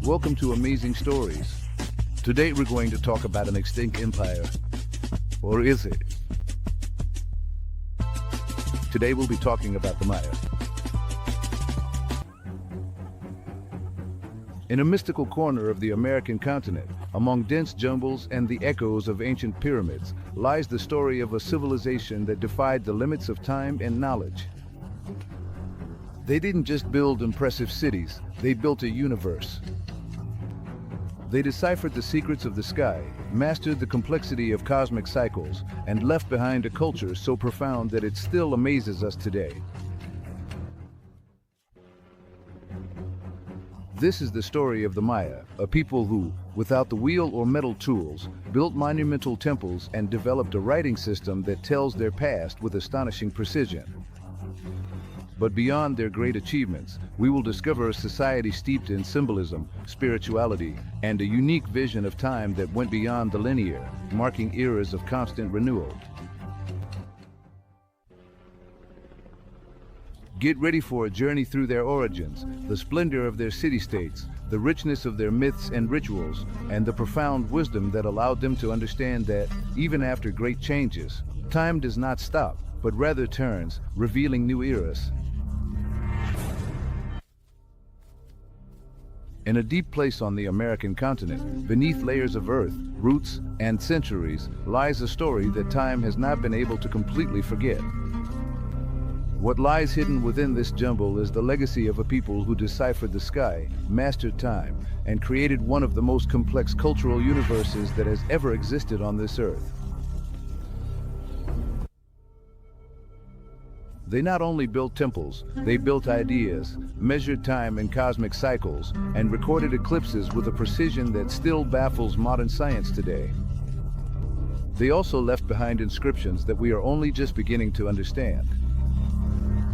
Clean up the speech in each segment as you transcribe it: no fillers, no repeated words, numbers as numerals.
Welcome to Amazing Stories. Today we're going to talk about an extinct empire. Or is it? Today we'll be talking about the Maya. In a mystical corner of the American continent, among dense jungles and the echoes of ancient pyramids, lies the story of a civilization that defied the limits of time and knowledge. They didn't just build impressive cities, they built a universe. They deciphered the secrets of the sky, mastered the complexity of cosmic cycles, and left behind a culture so profound that it still amazes us today. This is the story of the Maya, a people who, without the wheel or metal tools, built monumental temples and developed a writing system that tells their past with astonishing precision. But beyond their great achievements, we will discover a society steeped in symbolism, spirituality, and a unique vision of time that went beyond the linear, marking eras of constant renewal. Get ready for a journey through their origins, the splendor of their city-states, the richness of their myths and rituals, and the profound wisdom that allowed them to understand that, even after great changes, time does not stop, but rather turns, revealing new eras. In a deep place on the American continent, beneath layers of earth, roots, and centuries, lies a story that time has not been able to completely forget. What lies hidden within this jumble is the legacy of a people who deciphered the sky, mastered time, and created one of the most complex cultural universes that has ever existed on this earth. They not only built temples, they built ideas, measured time and cosmic cycles, and recorded eclipses with a precision that still baffles modern science today. They also left behind inscriptions that we are only just beginning to understand.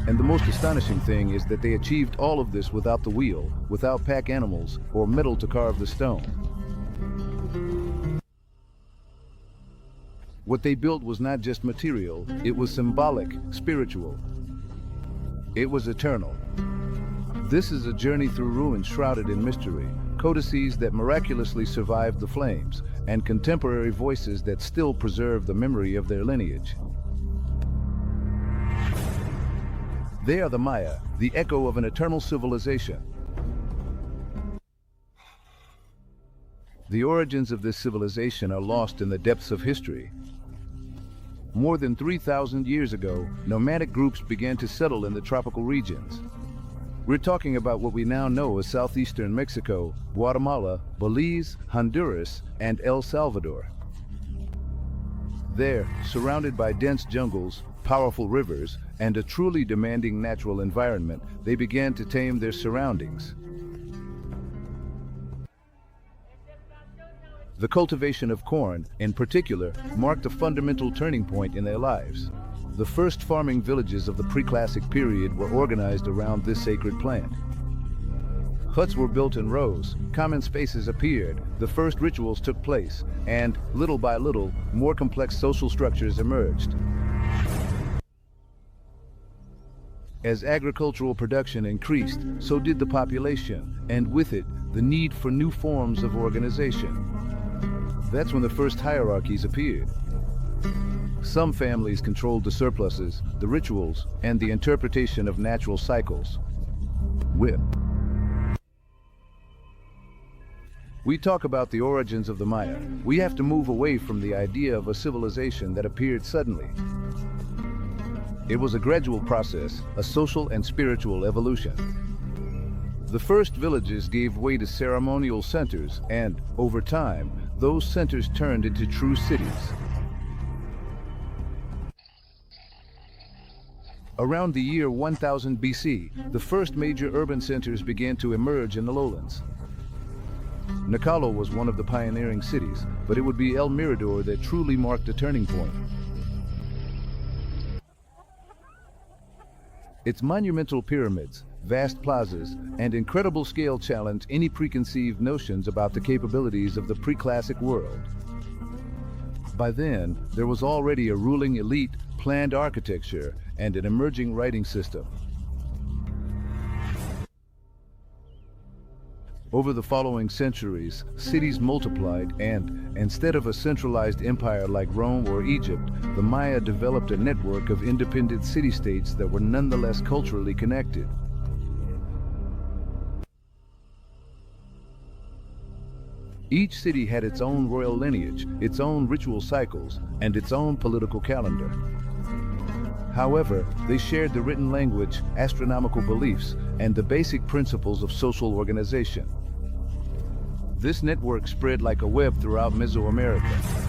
And the most astonishing thing is that they achieved all of this without the wheel, without pack animals, or metal to carve the stone. What they built was not just material, it was symbolic, spiritual. It was eternal. This is a journey through ruins shrouded in mystery, codices that miraculously survived the flames, and contemporary voices that still preserve the memory of their lineage. They are the Maya, the echo of an eternal civilization. The origins of this civilization are lost in the depths of history. More than 3,000 years ago, nomadic groups began to settle in the tropical regions. We're talking about what we now know as southeastern Mexico, Guatemala, Belize, Honduras, and El Salvador. There, surrounded by dense jungles, powerful rivers, and a truly demanding natural environment, they began to tame their surroundings. The cultivation of corn, in particular, marked a fundamental turning point in their lives. The first farming villages of the pre-classic period were organized around this sacred plant. Huts were built in rows, common spaces appeared, the first rituals took place, and, little by little, more complex social structures emerged. As agricultural production increased, so did the population, and with it, the need for new forms of organization. That's when the first hierarchies appeared. Some families controlled the surpluses, the rituals, and the interpretation of natural cycles. We talk about the origins of the Maya. We have to move away from the idea of a civilization that appeared suddenly. It was a gradual process, a social and spiritual evolution. The first villages gave way to ceremonial centers, and, over time, those centers turned into true cities. Around the year 1000 BC, the first major urban centers began to emerge in the lowlands. Nicolo was one of the pioneering cities, but it would be El Mirador that truly marked a turning point. Its monumental pyramids, vast plazas, and incredible scale challenge any preconceived notions about the capabilities of the pre-classic world. By then, there was already a ruling elite, planned architecture, and an emerging writing system. Over the following centuries, cities multiplied and, instead of a centralized empire like Rome or Egypt, the Maya developed a network of independent city-states that were nonetheless culturally connected. Each city had its own royal lineage, its own ritual cycles, and its own political calendar. However, they shared the written language, astronomical beliefs, and the basic principles of social organization. This network spread like a web throughout Mesoamerica.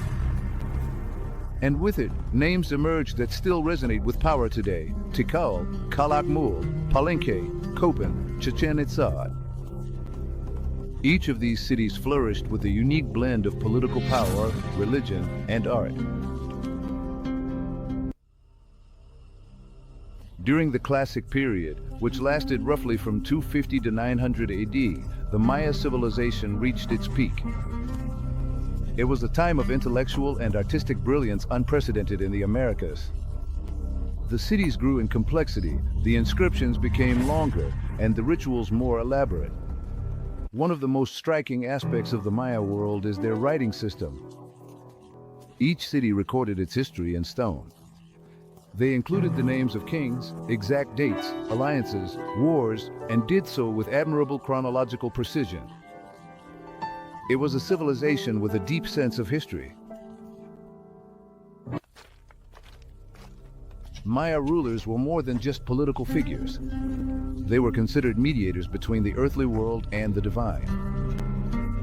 And with it, names emerged that still resonate with power today: Tikal, Calakmul, Palenque, Copan, Chichen Itza. Each of these cities flourished with a unique blend of political power, religion, and art. During the Classic period, which lasted roughly from 250 to 900 AD, the Maya civilization reached its peak. It was a time of intellectual and artistic brilliance unprecedented in the Americas. The cities grew in complexity, the inscriptions became longer, and the rituals more elaborate. One of the most striking aspects of the Maya world is their writing system. Each city recorded its history in stone. They included the names of kings, exact dates, alliances, wars, and did so with admirable chronological precision. It was a civilization with a deep sense of history. Maya rulers were more than just political figures. They were considered mediators between the earthly world and the divine.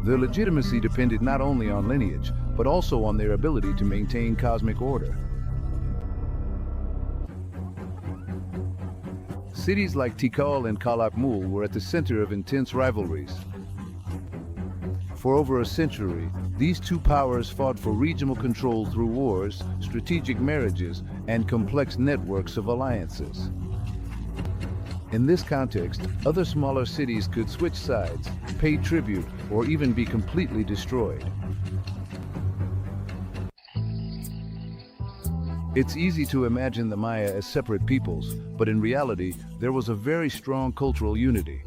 Their legitimacy depended not only on lineage, but also on their ability to maintain cosmic order. Cities like Tikal and Calakmul were at the center of intense rivalries. For over a century, these two powers fought for regional control through wars, strategic marriages, and complex networks of alliances. In this context, other smaller cities could switch sides, pay tribute, or even be completely destroyed. It's easy to imagine the Maya as separate peoples, but in reality, there was a very strong cultural unity.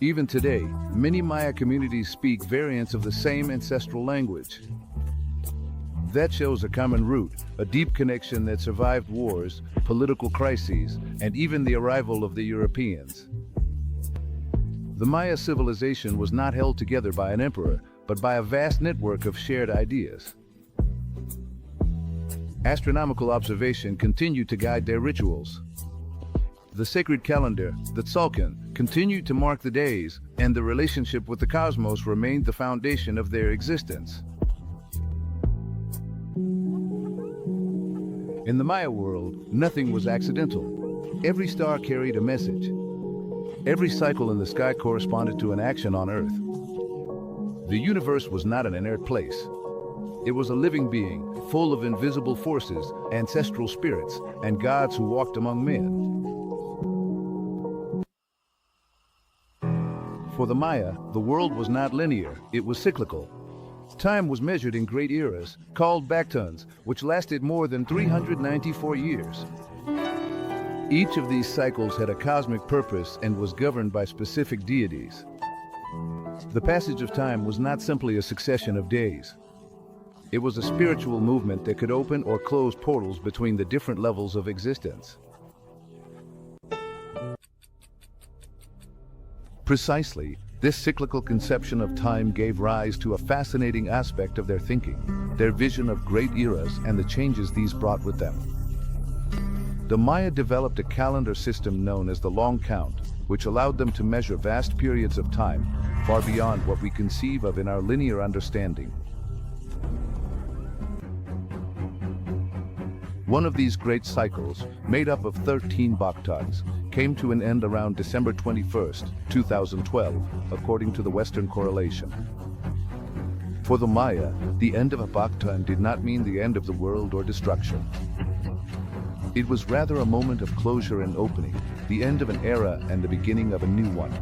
Even today, many Maya communities speak variants of the same ancestral language. That shows a common root, a deep connection that survived wars, political crises, and even the arrival of the Europeans. The Maya civilization was not held together by an emperor, but by a vast network of shared ideas. Astronomical observation continued to guide their rituals. The sacred calendar, the Tzolk'in, continued to mark the days, and the relationship with the cosmos remained the foundation of their existence. In the Maya world, nothing was accidental. Every star carried a message. Every cycle in the sky corresponded to an action on Earth. The universe was not an inert place. It was a living being, full of invisible forces, ancestral spirits, and gods who walked among men. For the Maya, the world was not linear, it was cyclical. Time was measured in great eras, called Bactons, which lasted more than 394 years. Each of these cycles had a cosmic purpose and was governed by specific deities. The passage of time was not simply a succession of days. It was a spiritual movement that could open or close portals between the different levels of existence. Precisely, this cyclical conception of time gave rise to a fascinating aspect of their thinking, their vision of great eras and the changes these brought with them. The Maya developed a calendar system known as the long count, which allowed them to measure vast periods of time, far beyond what we conceive of in our linear understanding. One of these great cycles, made up of 13 Bactons, came to an end around December 21st, 2012, according to the Western correlation. For the Maya, the end of a Bacton did not mean the end of the world or destruction. It was rather a moment of closure and opening, the end of an era and the beginning of a new one.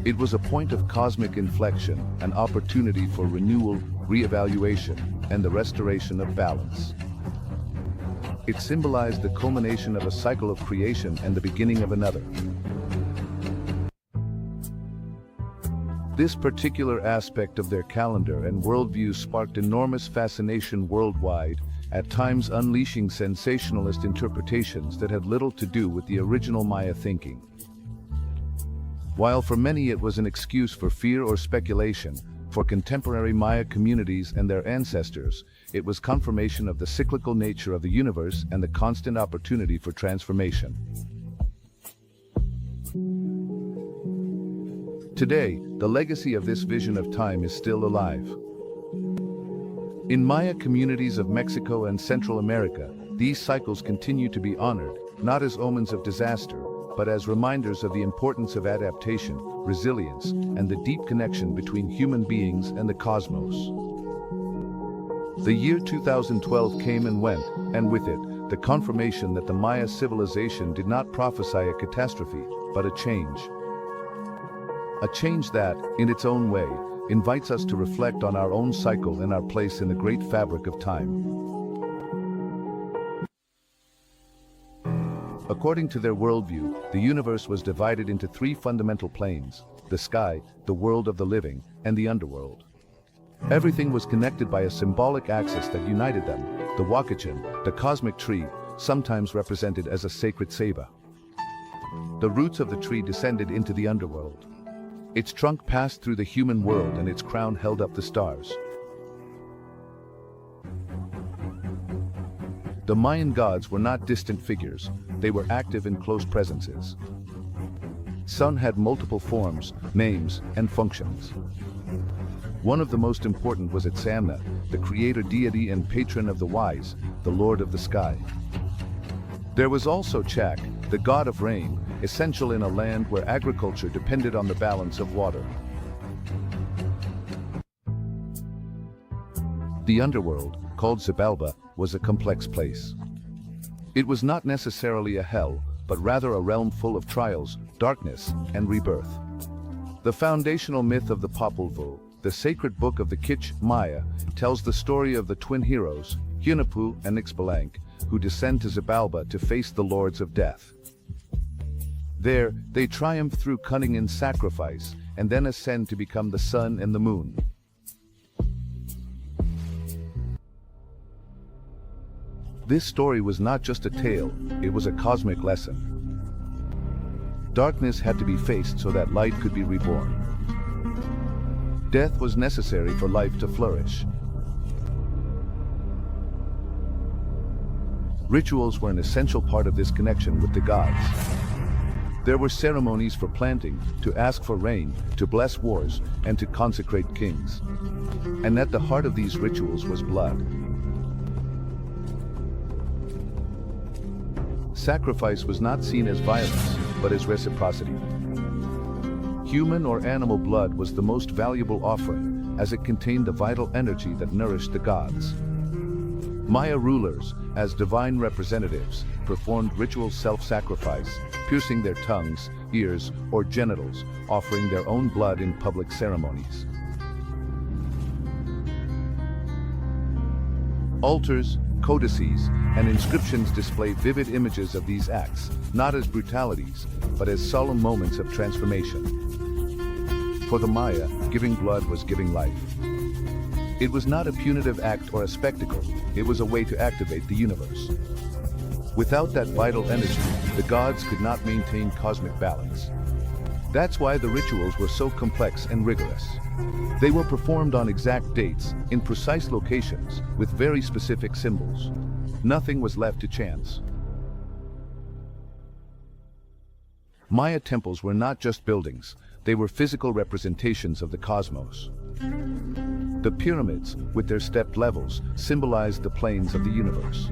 It was a point of cosmic inflection, an opportunity for renewal, re-evaluation, and the restoration of balance. It symbolized the culmination of a cycle of creation and the beginning of another. This particular aspect of their calendar and worldview sparked enormous fascination worldwide, at times unleashing sensationalist interpretations that had little to do with the original Maya thinking. While for many it was an excuse for fear or speculation, for contemporary Maya communities and their ancestors, it was confirmation of the cyclical nature of the universe and the constant opportunity for transformation. Today, the legacy of this vision of time is still alive. In Maya communities of Mexico and Central America, these cycles continue to be honored, not as omens of disaster, but as reminders of the importance of adaptation, resilience, and the deep connection between human beings and the cosmos. The year 2012 came and went, and with it, the confirmation that the Maya civilization did not prophesy a catastrophe, but a change. A change that, in its own way, invites us to reflect on our own cycle and our place in the great fabric of time. According to their worldview, the universe was divided into three fundamental planes: the sky, the world of the living, and the underworld. Everything was connected by a symbolic axis that united them, the Wakachan, the cosmic tree, sometimes represented as a sacred ceiba. The roots of the tree descended into the underworld. Its trunk passed through the human world and its crown held up the stars. The Mayan gods were not distant figures, they were active and close presences. Sun had multiple forms, names, and functions. One of the most important was Itzamna, the creator deity and patron of the wise, the lord of the sky. There was also Chak, the god of rain, essential in a land where agriculture depended on the balance of water. The underworld, called Xibalba, was a complex place. It was not necessarily a hell, but rather a realm full of trials, darkness, and rebirth. The foundational myth of the Popol Vuh, the sacred book of the Kich Maya, tells the story of the twin heroes, Hunahpu and Ixbalanque, who descend to Xibalba to face the lords of death. There, they triumph through cunning and sacrifice, and then ascend to become the sun and the moon. This story was not just a tale, it was a cosmic lesson. Darkness had to be faced so that light could be reborn. Death was necessary for life to flourish. Rituals were an essential part of this connection with the gods. There were ceremonies for planting, to ask for rain, to bless wars, and to consecrate kings. And at the heart of these rituals was blood. Sacrifice was not seen as violence, but as reciprocity. Human or animal blood was the most valuable offering, as it contained the vital energy that nourished the gods. Maya rulers, as divine representatives, performed ritual self-sacrifice, piercing their tongues, ears, or genitals, offering their own blood in public ceremonies. Altars, codices, and inscriptions display vivid images of these acts, not as brutalities, but as solemn moments of transformation. For the Maya, giving blood was giving life. It was not a punitive act or a spectacle, it was a way to activate the universe. Without that vital energy, the gods could not maintain cosmic balance. That's why the rituals were so complex and rigorous. They were performed on exact dates, in precise locations, with very specific symbols. Nothing was left to chance. Maya temples were not just buildings, they were physical representations of the cosmos. The pyramids, with their stepped levels, symbolized the planes of the universe.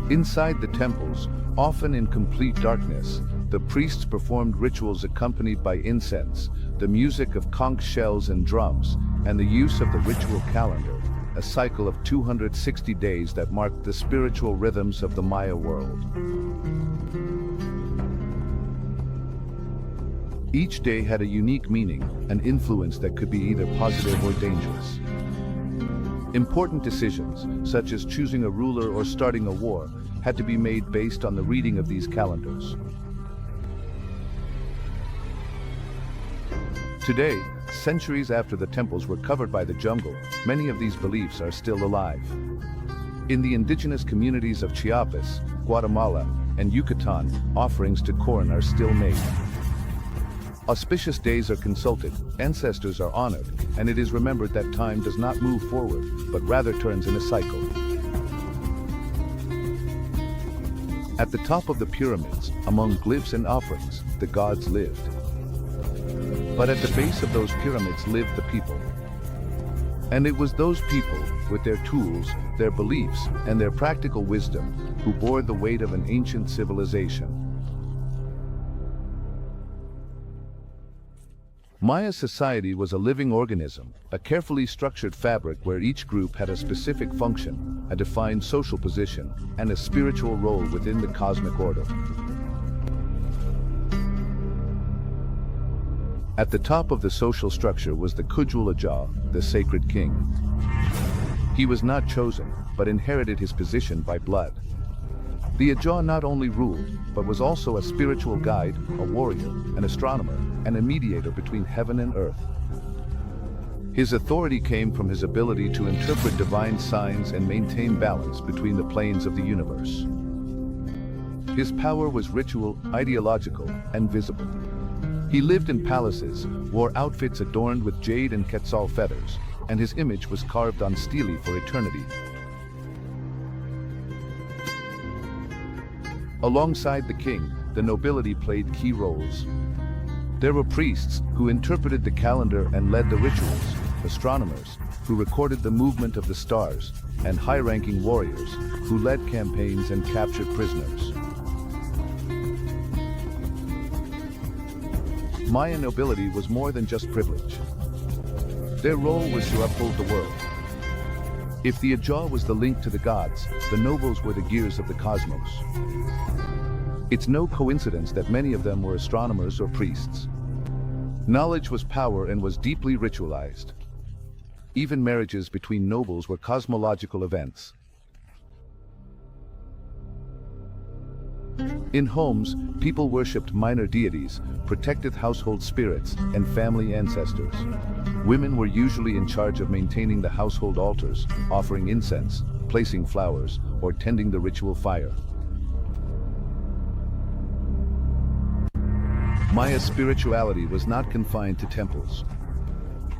Inside the temples, often in complete darkness, the priests performed rituals accompanied by incense, the music of conch shells and drums, and the use of the ritual calendar, a cycle of 260 days that marked the spiritual rhythms of the Maya world. Each day had a unique meaning, an influence that could be either positive or dangerous. Important decisions, such as choosing a ruler or starting a war, had to be made based on the reading of these calendars. Today, Centuries after the temples were covered by the jungle, many of these beliefs are still alive. In the indigenous communities of Chiapas, Guatemala, and Yucatan, offerings to corn are still made. Auspicious days are consulted, ancestors are honored, and it is remembered that time does not move forward, but rather turns in a cycle. At the top of the pyramids, among glyphs and offerings, the gods lived. But at the base of those pyramids lived the people. And it was those people, with their tools, their beliefs, and their practical wisdom, who bore the weight of an ancient civilization. Maya society was a living organism, a carefully structured fabric where each group had a specific function, a defined social position, and a spiritual role within the cosmic order. At the top of the social structure was the Kujulaja, the sacred king. He was not chosen, but inherited his position by blood. The Ajah not only ruled, but was also a spiritual guide, a warrior, an astronomer, and a mediator between heaven and earth. His authority came from his ability to interpret divine signs and maintain balance between the planes of the universe. His power was ritual, ideological, and visible. He lived in palaces, wore outfits adorned with jade and quetzal feathers, and his image was carved on stele for eternity. Alongside the king, the nobility played key roles. There were priests who interpreted the calendar and led the rituals, astronomers who recorded the movement of the stars, and high-ranking warriors who led campaigns and captured prisoners. Maya nobility was more than just privilege. Their role was to uphold the world. If the Ajah was the link to the gods, the nobles were the gears of the cosmos. It's no coincidence that many of them were astronomers or priests. Knowledge was power and was deeply ritualized. Even marriages between nobles were cosmological events. In homes, people worshipped minor deities, protected household spirits, and family ancestors. Women were usually in charge of maintaining the household altars, offering incense, placing flowers, or tending the ritual fire. Maya's spirituality was not confined to temples.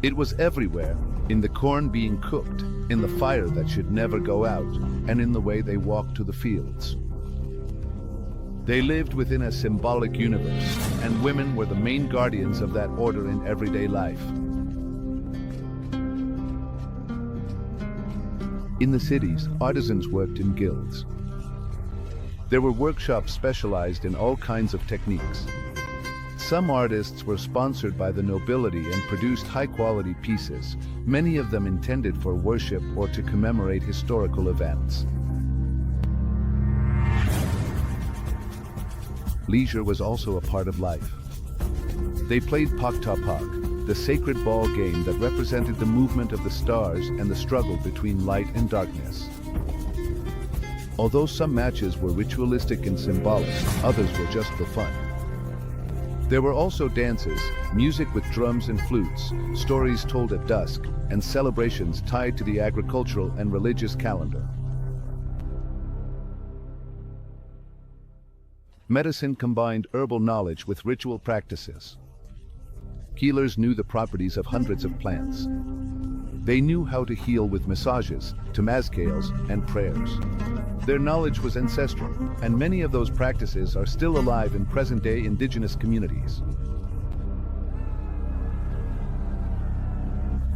It was everywhere, in the corn being cooked, in the fire that should never go out, and in the way they walked to the fields. They lived within a symbolic universe, and women were the main guardians of that order in everyday life. In the cities, artisans worked in guilds. There were workshops specialized in all kinds of techniques. Some artists were sponsored by the nobility and produced high-quality pieces, many of them intended for worship or to commemorate historical events. Leisure was also a part of life. They played Paktapak, the sacred ball game that represented the movement of the stars and the struggle between light and darkness. Although some matches were ritualistic and symbolic, others were just for fun. There were also dances, music with drums and flutes, stories told at dusk, and celebrations tied to the agricultural and religious calendar. Medicine combined herbal knowledge with ritual practices. Healers knew the properties of hundreds of plants. They knew how to heal with massages, temazcales, and prayers. Their knowledge was ancestral, and many of those practices are still alive in present-day indigenous communities.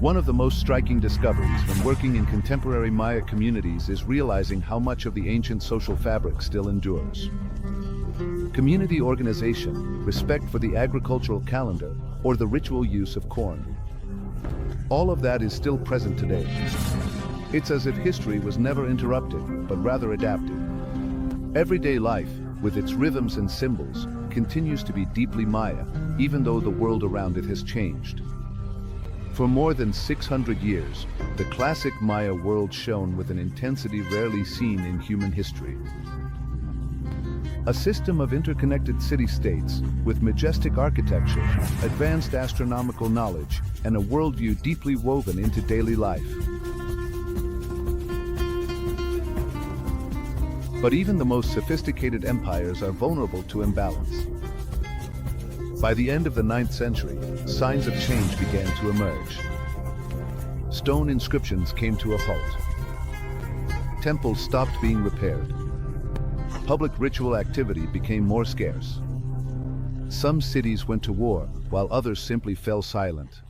One of the most striking discoveries when working in contemporary Maya communities is realizing how much of the ancient social fabric still endures. Community organization, respect for the agricultural calendar, or the ritual use of corn. All of that is still present today. It's as if history was never interrupted, but rather adapted. Everyday life, with its rhythms and symbols, continues to be deeply Maya, even though the world around it has changed. For more than 600 years, the classic Maya world shone with an intensity rarely seen in human history. A system of interconnected city-states with majestic architecture, advanced astronomical knowledge, and a worldview deeply woven into daily life. But even the most sophisticated empires are vulnerable to imbalance. By the end of the 9th century, signs of change began to emerge. Stone inscriptions came to a halt. Temples stopped being repaired. Public ritual activity became more scarce. Some cities went to war, while others simply fell silent.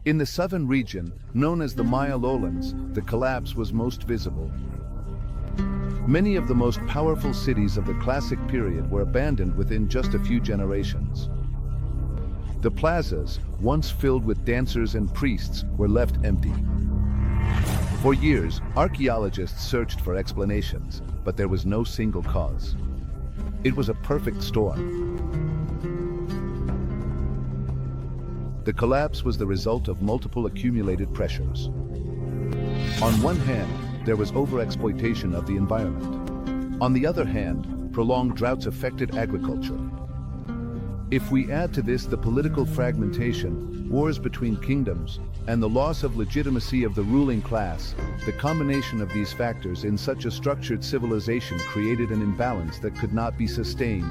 In the southern region, known as the Maya lowlands, the collapse was most visible. Many of the most powerful cities of the classic period were abandoned within just a few generations. The plazas, once filled with dancers and priests, were left empty. For years, archaeologists searched for explanations, but there was no single cause. It was a perfect storm. The collapse was the result of multiple accumulated pressures. On one hand, there was overexploitation of the environment. On the other hand, prolonged droughts affected agriculture. If we add to this the political fragmentation, wars between kingdoms, and the loss of legitimacy of the ruling class, the combination of these factors in such a structured civilization created an imbalance that could not be sustained.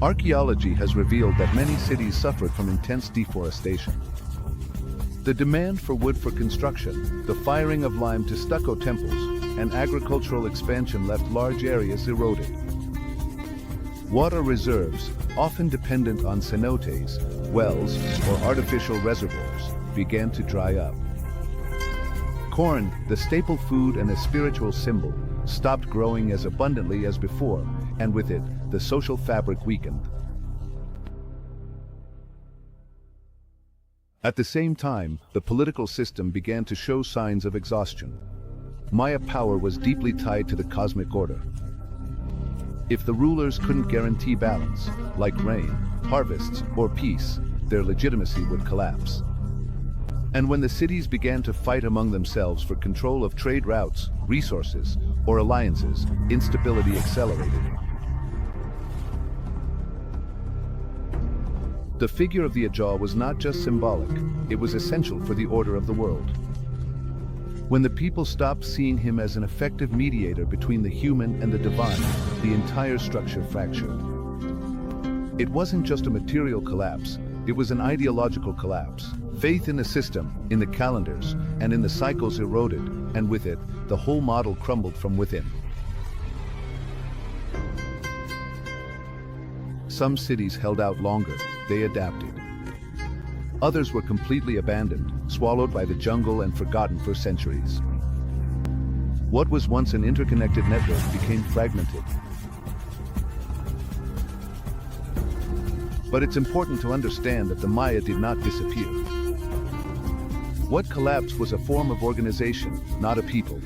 Archaeology has revealed that many cities suffered from intense deforestation. The demand for wood for construction, the firing of lime to stucco temples, and agricultural expansion left large areas eroded. Water reserves, often dependent on cenotes, wells, or artificial reservoirs, began to dry up. Corn, the staple food and a spiritual symbol, stopped growing as abundantly as before, and with it, the social fabric weakened. At the same time, the political system began to show signs of exhaustion. Maya power was deeply tied to the cosmic order. If the rulers couldn't guarantee balance, like rain, harvests, or peace, their legitimacy would collapse. And when the cities began to fight among themselves for control of trade routes, resources, or alliances, instability accelerated. The figure of the Ajah was not just symbolic, it was essential for the order of the world. When the people stopped seeing him as an effective mediator between the human and the divine, the entire structure fractured. It wasn't just a material collapse, it was an ideological collapse. Faith in the system, in the calendars, and in the cycles eroded, and with it, the whole model crumbled from within. Some cities held out longer, they adapted. Others were completely abandoned, swallowed by the jungle and forgotten for centuries. What was once an interconnected network became fragmented. But it's important to understand that the Maya did not disappear. What collapsed was a form of organization, not a people.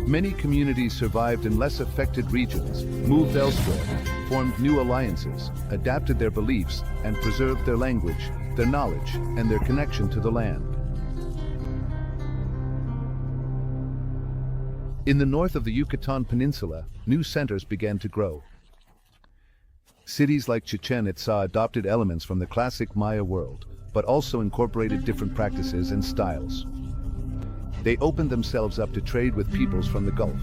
Many communities survived in less affected regions, moved elsewhere, formed new alliances, adapted their beliefs, and preserved their language, their knowledge, and their connection to the land. In the north of the Yucatan Peninsula, new centers began to grow. Cities like Chichen Itza adopted elements from the classic Maya world, but also incorporated different practices and styles. They opened themselves up to trade with peoples from the Gulf.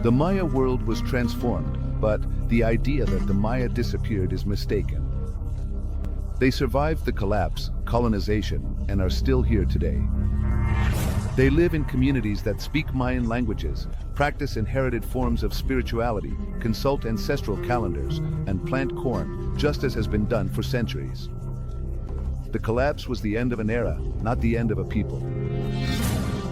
The Maya world was transformed, but the idea that the Maya disappeared is mistaken. They survived the collapse, colonization, and are still here today. They live in communities that speak Mayan languages, practice inherited forms of spirituality, consult ancestral calendars, and plant corn, just as has been done for centuries. The collapse was the end of an era, not the end of a people.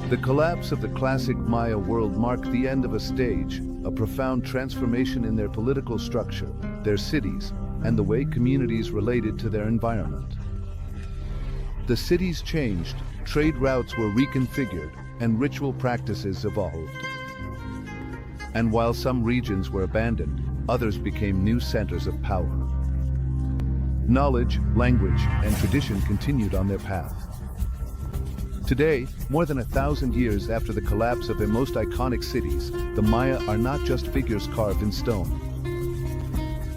The collapse of the classic Maya world marked the end of a stage, a profound transformation in their political structure, their cities, and the way communities related to their environment. The cities changed, trade routes were reconfigured, and ritual practices evolved. And while some regions were abandoned, others became new centers of power. Knowledge, language, and tradition continued on their path. Today, more than 1,000 years after the collapse of their most iconic cities, the Maya are not just figures carved in stone.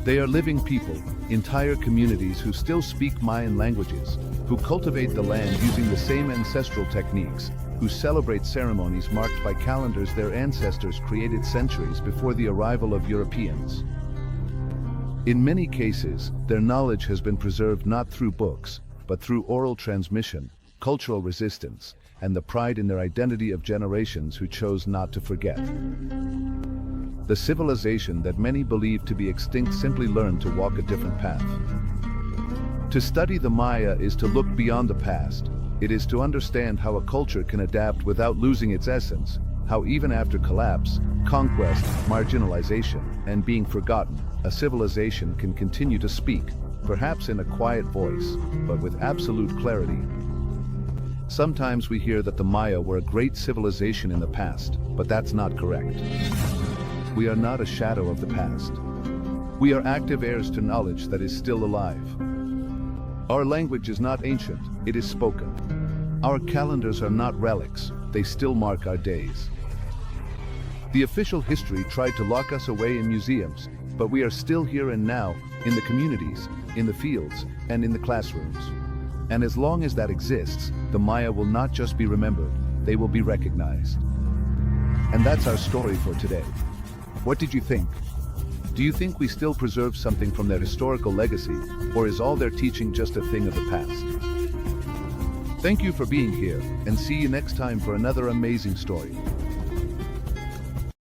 They are living people, entire communities who still speak Mayan languages, who cultivate the land using the same ancestral techniques, who celebrate ceremonies marked by calendars their ancestors created centuries before the arrival of Europeans. In many cases, their knowledge has been preserved not through books, but through oral transmission, cultural resistance, and the pride in their identity of generations who chose not to forget. The civilization that many believe to be extinct simply learned to walk a different path. To study the Maya is to look beyond the past. It is to understand how a culture can adapt without losing its essence, how even after collapse, conquest, marginalization, and being forgotten, a civilization can continue to speak, perhaps in a quiet voice, but with absolute clarity. Sometimes we hear that the Maya were a great civilization in the past, but that's not correct. We are not a shadow of the past. We are active heirs to knowledge that is still alive. Our language is not ancient, it is spoken. Our calendars are not relics, they still mark our days. The official history tried to lock us away in museums, but we are still here and now, in the communities, in the fields, and in the classrooms. And as long as that exists, the Maya will not just be remembered, they will be recognized. And that's our story for today. What did you think? Do you think we still preserve something from their historical legacy, or is all their teaching just a thing of the past? Thank you for being here, and see you next time for another amazing story.